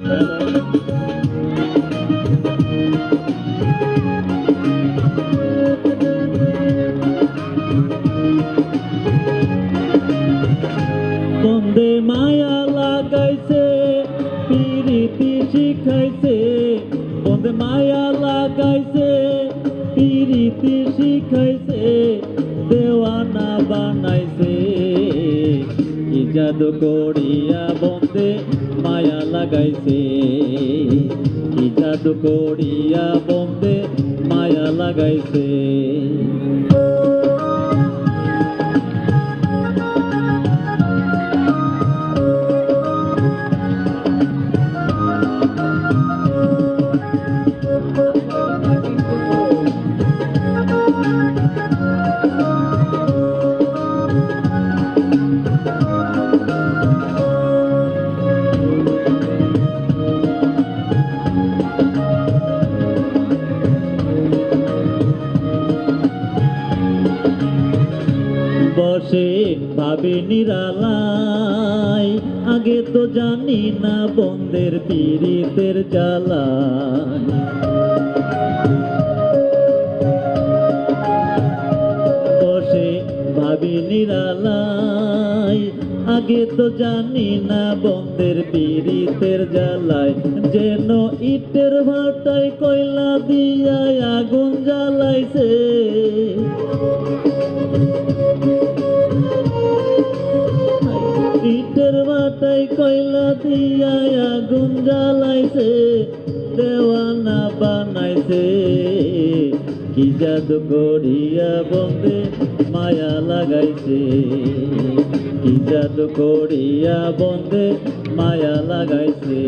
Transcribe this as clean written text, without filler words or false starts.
বন্দে মায়া লাগাইছে পিরিতি শিখাইছে, বন্দে মায়া লাগাইছে পিরিতি শিখাইছে, দেওয়ানা বানাইছে। কি জাদু করিয়া বন্দে মায়া লাগাইছে, কি জাদু করিয়া বন্দে মায়া লাগাইছে। বসে ভাবে নিরালাই, আগে তো জানি না বন্দের পীড়িতের জ্বালা। বসে ভাবে নিরালাই, আগে তো জানি না বন্দের পীড়িতের জ্বালায়। যেন ইটের ভাটায় কয়লা দিয়া আগুন জ্বালাইছে, ইটের ভাটায় কয়লা দিয়া আগুন জ্বালাইছে, দেওয়ানা বানাইছে। কি জাদু করিয়া বন্দে মায়া লাগাইছে, কি জাদু করিয়া বন্দে মায়া লাগাইছে।